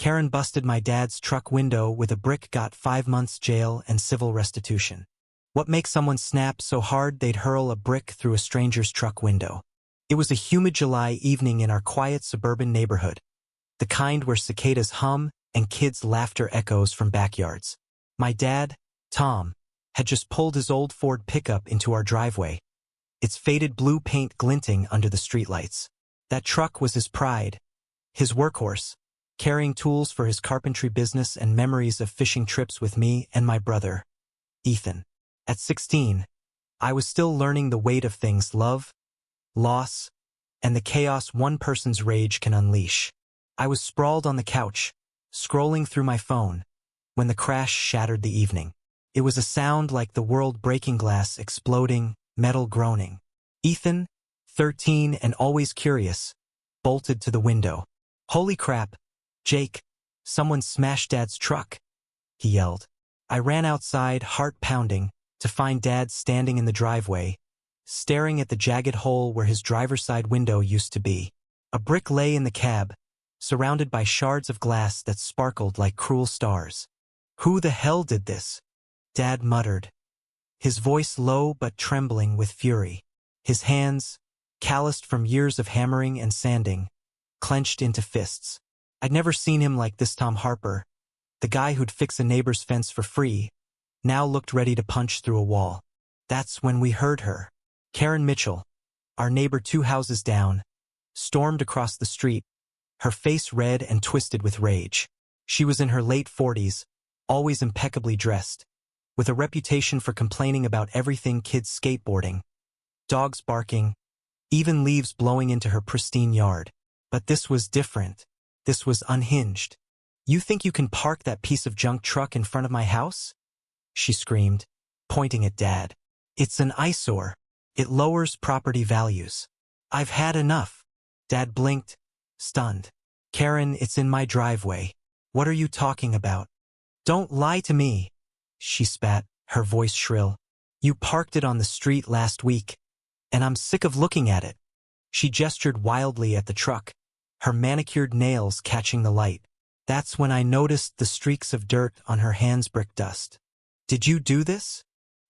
Karen busted my dad's truck window with a brick, got 5 months jail and civil restitution. What makes someone snap so hard they'd hurl a brick through a stranger's truck window? It was a humid July evening in our quiet suburban neighborhood, the kind where cicadas hum and kids' laughter echoes from backyards. My dad, Tom, had just pulled his old Ford pickup into our driveway, its faded blue paint glinting under the streetlights. That truck was his pride, his workhorse, carrying tools for his carpentry business and memories of fishing trips with me and my brother, Ethan. At 16, I was still learning the weight of things: love, loss, and the chaos one person's rage can unleash. I was sprawled on the couch, scrolling through my phone, when the crash shattered the evening. It was a sound like the world breaking, glass exploding, metal groaning. Ethan, 13 and always curious, bolted to the window. "Holy crap, Jake, someone smashed Dad's truck," he yelled. I ran outside, heart pounding, to find Dad standing in the driveway, staring at the jagged hole where his driver's side window used to be. A brick lay in the cab, surrounded by shards of glass that sparkled like cruel stars. "Who the hell did this?" Dad muttered, his voice low but trembling with fury. His hands, calloused from years of hammering and sanding, clenched into fists. I'd never seen him like this. Tom Harper, the guy who'd fix a neighbor's fence for free, now looked ready to punch through a wall. That's when we heard her. Karen Mitchell, our neighbor 2 houses down, stormed across the street, her face red and twisted with rage. She was in her late 40s, always impeccably dressed, with a reputation for complaining about everything: kids skateboarding, dogs barking, even leaves blowing into her pristine yard. But this was different. This was unhinged. "You think you can park that piece of junk truck in front of my house?" she screamed, pointing at Dad. "It's an eyesore. It lowers property values. I've had enough." Dad blinked, stunned. "Karen, it's in my driveway. What are you talking about?" "Don't lie to me," she spat, her voice shrill. "You parked it on the street last week, and I'm sick of looking at it." She gestured wildly at the truck, her manicured nails catching the light. That's when I noticed the streaks of dirt on her hands, brick dust. "Did you do this?"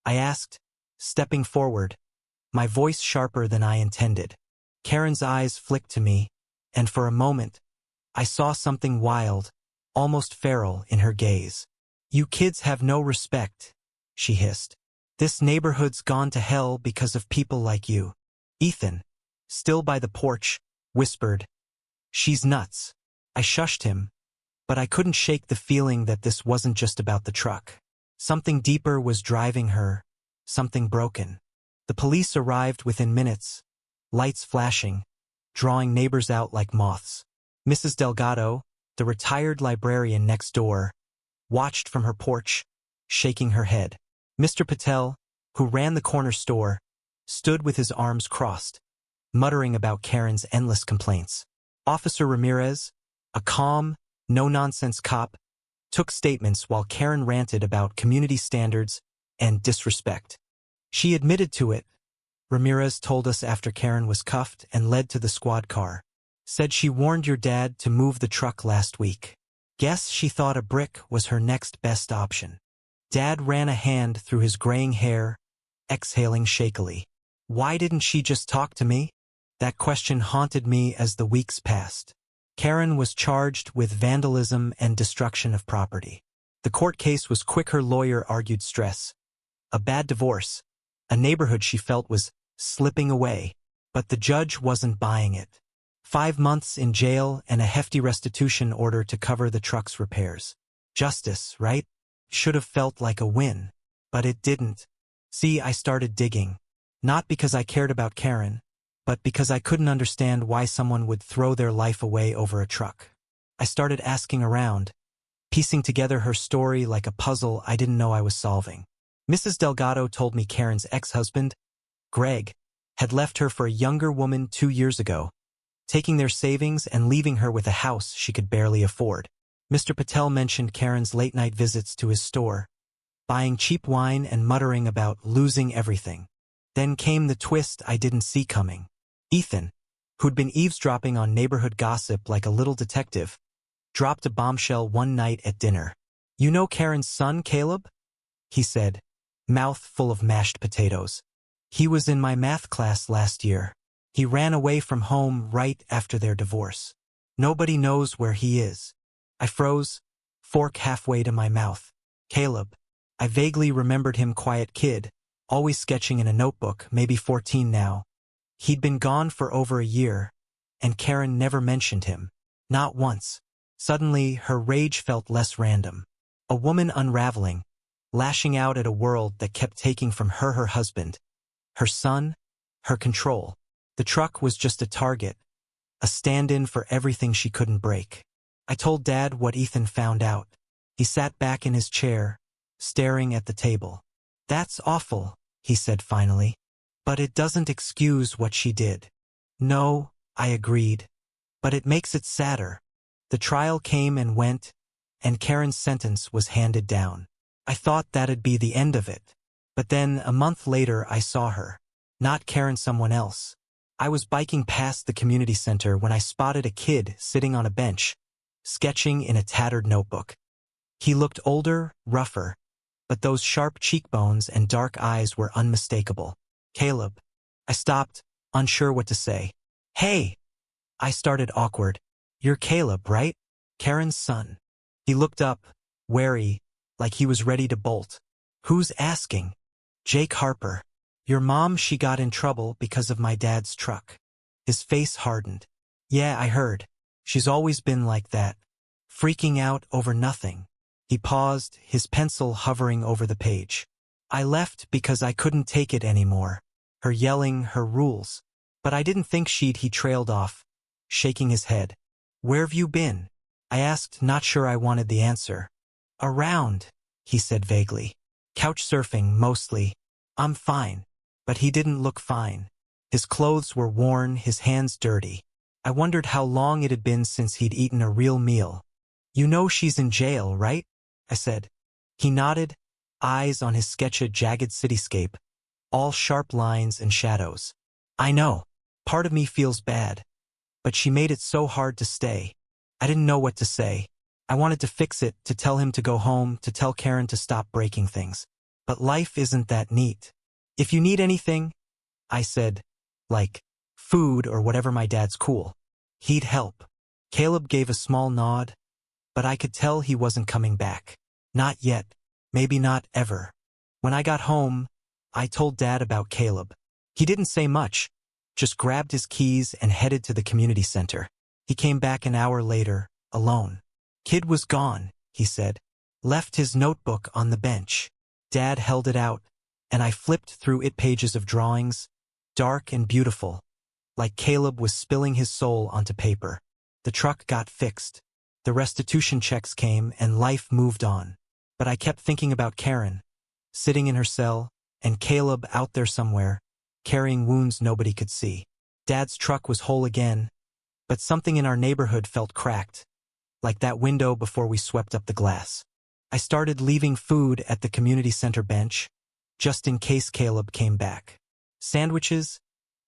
I asked, stepping forward, my voice sharper than I intended. Karen's eyes flicked to me, and for a moment, I saw something wild, almost feral in her gaze. "You kids have no respect," she hissed. "This neighborhood's gone to hell because of people like you." Ethan, still by the porch, whispered, "She's nuts." I shushed him, but I couldn't shake the feeling that this wasn't just about the truck. Something deeper was driving her, something broken. The police arrived within minutes, lights flashing, drawing neighbors out like moths. Mrs. Delgado, the retired librarian next door, watched from her porch, shaking her head. Mr. Patel, who ran the corner store, stood with his arms crossed, muttering about Karen's endless complaints. Officer Ramirez, a calm, no-nonsense cop, took statements while Karen ranted about community standards and disrespect. She admitted to it, Ramirez told us after Karen was cuffed and led to the squad car. Said she warned your dad to move the truck last week. Guess she thought a brick was her next best option. Dad ran a hand through his graying hair, exhaling shakily. Why didn't she just talk to me? That question haunted me as the weeks passed. Karen was charged with vandalism and destruction of property. The court case was quick. Her lawyer argued stress, a bad divorce, a neighborhood she felt was slipping away. But the judge wasn't buying it. 5 months in jail and a hefty restitution order to cover the truck's repairs. Justice, right? Should have felt like a win. But it didn't. See, I started digging. Not because I cared about Karen, but because I couldn't understand why someone would throw their life away over a truck. I started asking around, piecing together her story like a puzzle I didn't know I was solving. Mrs. Delgado told me Karen's ex-husband, Greg, had left her for a younger woman 2 years ago, taking their savings and leaving her with a house she could barely afford. Mr. Patel mentioned Karen's late-night visits to his store, buying cheap wine and muttering about losing everything. Then came the twist I didn't see coming. Ethan, who'd been eavesdropping on neighborhood gossip like a little detective, dropped a bombshell one night at dinner. "You know Karen's son, Caleb?" he said, mouth full of mashed potatoes. "He was in my math class last year. He ran away from home right after their divorce. Nobody knows where he is." I froze, fork halfway to my mouth. Caleb. I vaguely remembered him, quiet kid, always sketching in a notebook, maybe 14 now. He'd been gone for over a year, and Karen never mentioned him. Not once. Suddenly, her rage felt less random. A woman unraveling, lashing out at a world that kept taking from her husband, her son, her control. The truck was just a target, a stand-in for everything she couldn't break. I told Dad what Ethan found out. He sat back in his chair, staring at the table. "That's awful," he said finally. "But it doesn't excuse what she did." "No," I agreed. "But it makes it sadder." The trial came and went, and Karen's sentence was handed down. I thought that'd be the end of it. But then, a month later, I saw her. Not Karen, someone else. I was biking past the community center when I spotted a kid sitting on a bench, sketching in a tattered notebook. He looked older, rougher, but those sharp cheekbones and dark eyes were unmistakable. "Caleb." I stopped, unsure what to say. "Hey!" I started, awkward. "You're Caleb, right? Karen's son." He looked up, wary, like he was ready to bolt. "Who's asking?" "Jake Harper. Your mom, she got in trouble because of my dad's truck." His face hardened. "Yeah, I heard. She's always been like that. Freaking out over nothing." He paused, his pencil hovering over the page. "I left because I couldn't take it anymore. Her yelling, her rules. But I didn't think she'd..." He trailed off, shaking his head. "Where've you been?" I asked, not sure I wanted the answer. "Around," he said vaguely. "Couch surfing, mostly. I'm fine." But he didn't look fine. His clothes were worn, his hands dirty. I wondered how long it had been since he'd eaten a real meal. "You know she's in jail, right?" I said. He nodded, eyes on his sketch, a jagged cityscape, all sharp lines and shadows. "I know. Part of me feels bad. But she made it so hard to stay." I didn't know what to say. I wanted to fix it, to tell him to go home, to tell Karen to stop breaking things. But life isn't that neat. "If you need anything," I said, like food or whatever, my dad's cool. He'd help. Caleb gave a small nod, but I could tell he wasn't coming back. Not yet. Maybe not ever. When I got home, I told Dad about Caleb. He didn't say much, just grabbed his keys and headed to the community center. He came back an hour later, alone. "Kid was gone," he said. "Left his notebook on the bench." Dad held it out, and I flipped through it, pages of drawings, dark and beautiful, like Caleb was spilling his soul onto paper. The truck got fixed. The restitution checks came, and life moved on. But I kept thinking about Karen, sitting in her cell, and Caleb out there somewhere, carrying wounds nobody could see. Dad's truck was whole again, but something in our neighborhood felt cracked, like that window before we swept up the glass. I started leaving food at the community center bench, just in case Caleb came back. Sandwiches,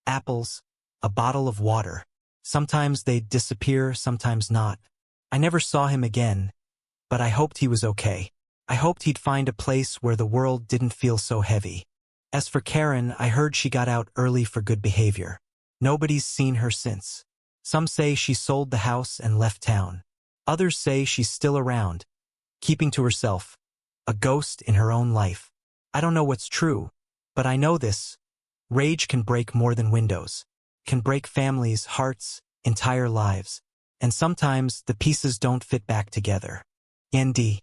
apples, a bottle of water. Sometimes they'd disappear, sometimes not. I never saw him again, but I hoped he was okay. I hoped he'd find a place where the world didn't feel so heavy. As for Karen, I heard she got out early for good behavior. Nobody's seen her since. Some say she sold the house and left town. Others say she's still around, keeping to herself, a ghost in her own life. I don't know what's true, but I know this. Rage can break more than windows, can break families, hearts, entire lives. And sometimes the pieces don't fit back together. ND.